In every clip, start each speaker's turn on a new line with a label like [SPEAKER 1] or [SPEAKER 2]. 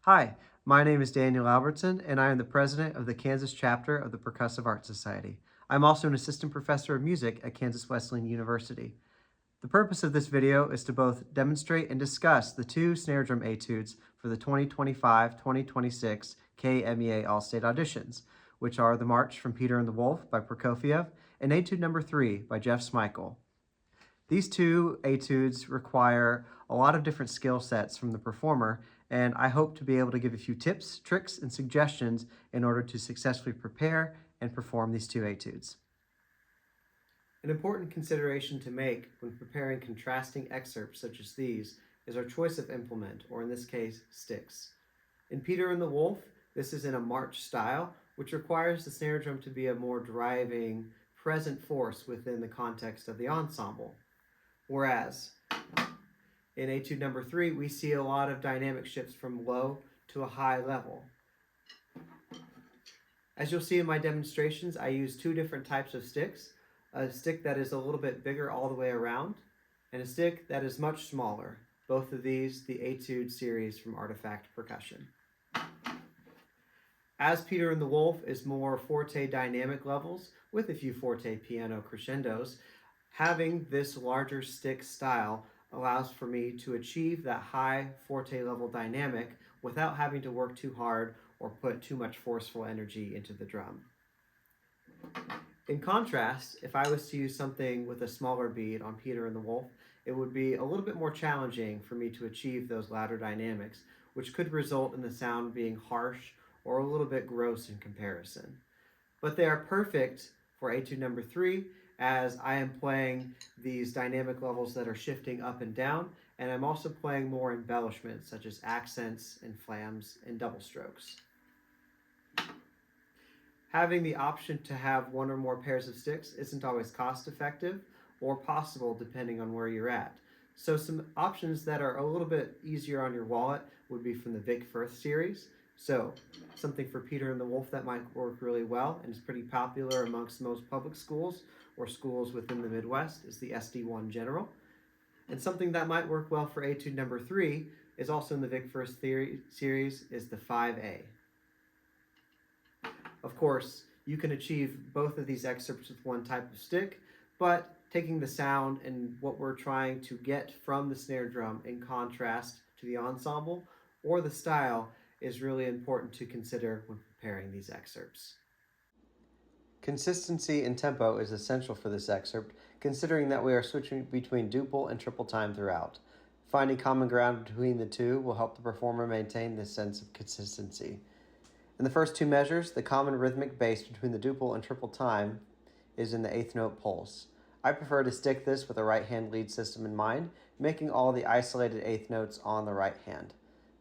[SPEAKER 1] Hi, my name is Daniel Albertson, and I am the president of the Kansas chapter of the Percussive Arts Society. I'm also an assistant professor of music at Kansas Wesleyan University. The purpose of this video is to both demonstrate and discuss the two snare drum etudes for the 2025-2026 KMEA All-State auditions, which are the March from Peter and the Wolf by Prokofiev and Etude Number 3 by Jeff Smykel. These two etudes require a lot of different skill sets from the performer, and I hope to be able to give a few tips, tricks, and suggestions in order to successfully prepare and perform these two etudes. An important consideration to make when preparing contrasting excerpts such as these is our choice of implement, or in this case, sticks. In Peter and the Wolf, this is in a march style, which requires the snare drum to be a more driving, present force within the context of the ensemble. Whereas in Etude Number 3, we see a lot of dynamic shifts from low to a high level. As you'll see in my demonstrations, I use two different types of sticks. A stick that is a little bit bigger all the way around, and a stick that is much smaller. Both of these, the Etude series from Artifact Percussion. As Peter and the Wolf is more forte dynamic levels with a few forte piano crescendos, having this larger stick style allows for me to achieve that high forte level dynamic without having to work too hard or put too much forceful energy into the drum. In contrast, if I was to use something with a smaller bead on Peter and the Wolf, it would be a little bit more challenging for me to achieve those louder dynamics, which could result in the sound being harsh or a little bit gross in comparison. But they are perfect for Etude Number 3, as I am playing these dynamic levels that are shifting up and down, and I'm also playing more embellishments such as accents and flams and double strokes. Having the option to have one or more pairs of sticks isn't always cost effective or possible depending on where you're at. So some options that are a little bit easier on your wallet would be from the Vic Firth series. So something for Peter and the Wolf that might work really well and is pretty popular amongst most public schools or schools within the Midwest is the SD1 General. And something that might work well for Etude Number 3 is also in the Vic Firth series is the 5A. Of course, you can achieve both of these excerpts with one type of stick, but taking the sound and what we're trying to get from the snare drum in contrast to the ensemble or the style is really important to consider when preparing these excerpts. Consistency in tempo is essential for this excerpt, considering that we are switching between duple and triple time throughout. Finding common ground between the two will help the performer maintain this sense of consistency. In the first two measures, the common rhythmic base between the duple and triple time is in the eighth note pulse. I prefer to stick this with a right hand lead system in mind, making all the isolated eighth notes on the right hand.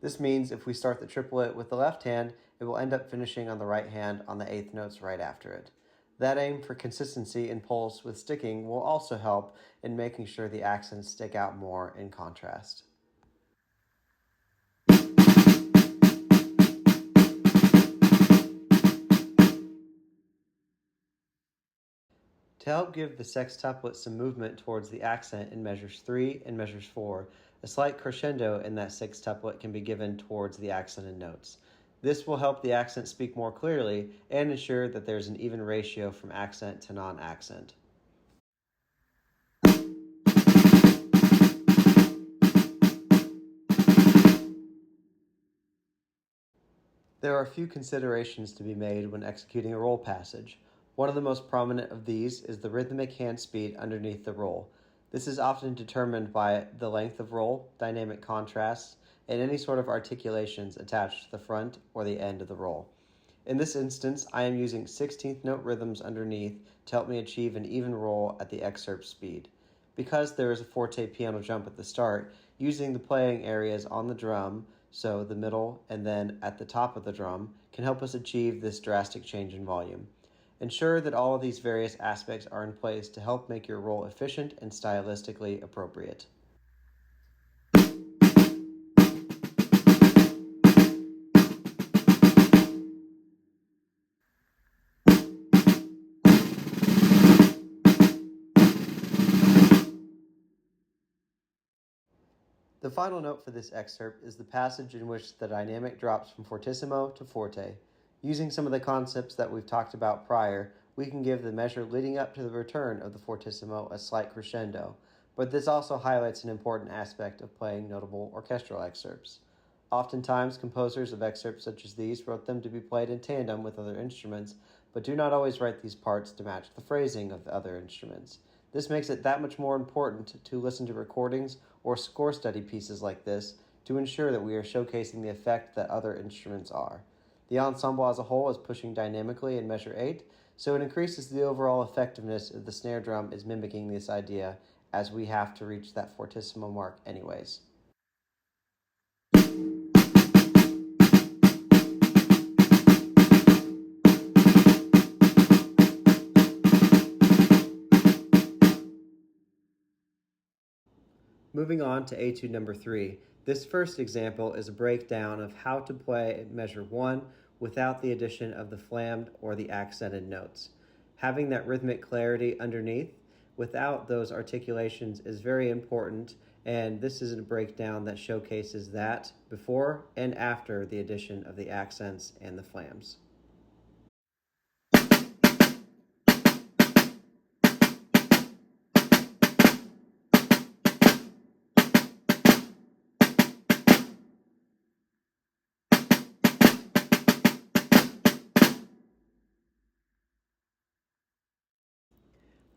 [SPEAKER 1] This means if we start the triplet with the left hand, it will end up finishing on the right hand on the eighth notes right after it. That aim for consistency in pulse with sticking will also help in making sure the accents stick out more in contrast. To help give the sextuplet some movement towards the accent in measures 3 and measures 4, a slight crescendo in that sextuplet can be given towards the accented notes. This will help the accent speak more clearly and ensure that there's an even ratio from accent to non-accent. There are a few considerations to be made when executing a roll passage. One of the most prominent of these is the rhythmic hand speed underneath the roll. This is often determined by the length of roll, dynamic contrasts, and any sort of articulations attached to the front or the end of the roll. In this instance, I am using 16th note rhythms underneath to help me achieve an even roll at the excerpt speed. Because there is a forte piano jump at the start, using the playing areas on the drum, so the middle and then at the top of the drum, can help us achieve this drastic change in volume. Ensure that all of these various aspects are in place to help make your roll efficient and stylistically appropriate. The final note for this excerpt is the passage in which the dynamic drops from fortissimo to forte. Using some of the concepts that we've talked about prior, we can give the measure leading up to the return of the fortissimo a slight crescendo, but this also highlights an important aspect of playing notable orchestral excerpts. Oftentimes, composers of excerpts such as these wrote them to be played in tandem with other instruments, but do not always write these parts to match the phrasing of the other instruments. This makes it that much more important to listen to recordings or score study pieces like this to ensure that we are showcasing the effect that other instruments are. The ensemble as a whole is pushing dynamically in measure 8, so it increases the overall effectiveness if the snare drum is mimicking this idea, as we have to reach that fortissimo mark anyways. Moving on to Etude number 3, this first example is a breakdown of how to play measure 1 without the addition of the flammed or the accented notes. Having that rhythmic clarity underneath without those articulations is very important, and this is a breakdown that showcases that before and after the addition of the accents and the flams.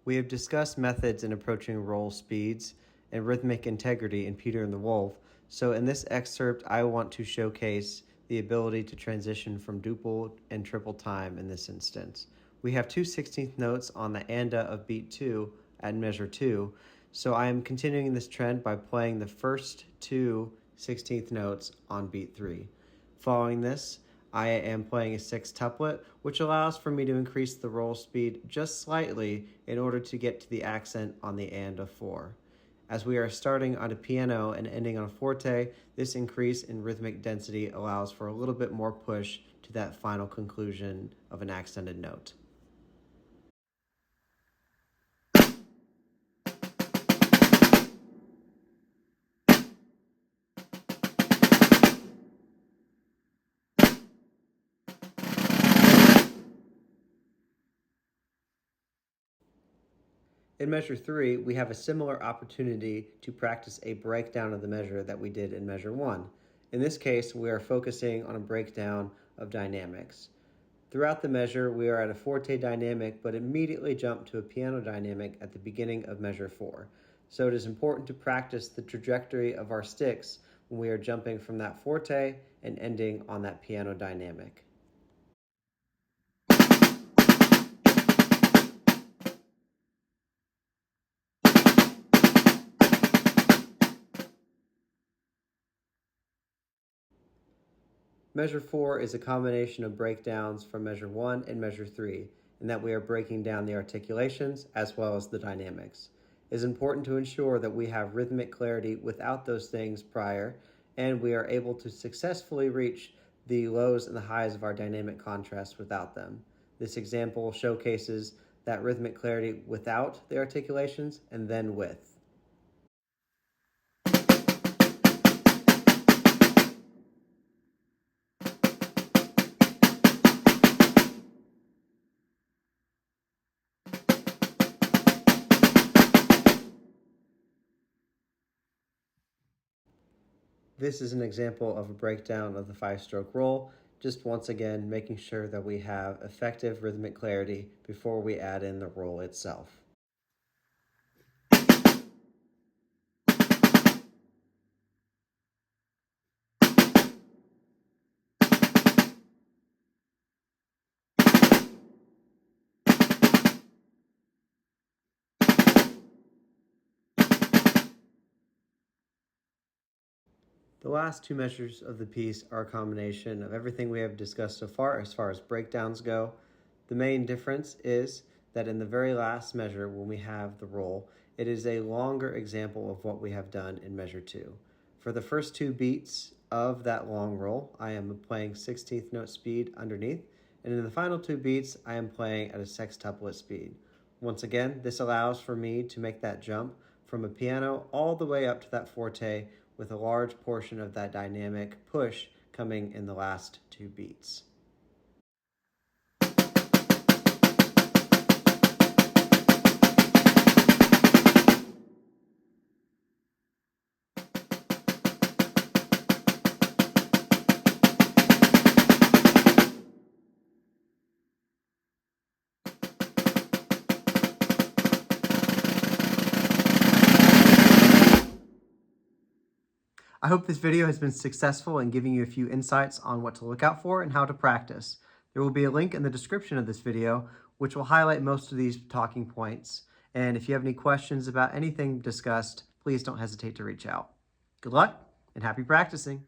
[SPEAKER 1] We have discussed methods in approaching roll speeds and rhythmic integrity in Peter and the Wolf, so in this excerpt I want to showcase the ability to transition from duple and triple time in this instance. We have two 16th notes on the anda of beat 2 at measure 2, so I am continuing this trend by playing the first two 16th notes on beat 3. Following this, I am playing a sextuplet, which allows for me to increase the roll speed just slightly in order to get to the accent on the and of 4. As we are starting on a piano and ending on a forte, this increase in rhythmic density allows for a little bit more push to that final conclusion of an accented note. In measure 3, we have a similar opportunity to practice a breakdown of the measure that we did in measure 1. In this case, we are focusing on a breakdown of dynamics. Throughout the measure, we are at a forte dynamic, but immediately jump to a piano dynamic at the beginning of measure 4. So it is important to practice the trajectory of our sticks when we are jumping from that forte and ending on that piano dynamic. Measure 4 is a combination of breakdowns from measure 1 and measure 3, in that we are breaking down the articulations as well as the dynamics. It is important to ensure that we have rhythmic clarity without those things prior, and we are able to successfully reach the lows and the highs of our dynamic contrast without them. This example showcases that rhythmic clarity without the articulations and then with. This is an example of a breakdown of the 5-stroke roll, just once again making sure that we have effective rhythmic clarity before we add in the roll itself. The last two measures of the piece are a combination of everything we have discussed so far as breakdowns go. The main difference is that in the very last measure, when we have the roll, it is a longer example of what we have done in measure 2. For the first two beats of that long roll, I am playing 16th note speed underneath, and in the final two beats, I am playing at a sextuplet speed. Once again, this allows for me to make that jump from a piano all the way up to that forte with a large portion of that dynamic push coming in the last 2 beats. I hope this video has been successful in giving you a few insights on what to look out for and how to practice. There will be a link in the description of this video which will highlight most of these talking points. And if you have any questions about anything discussed, please don't hesitate to reach out. Good luck and happy practicing!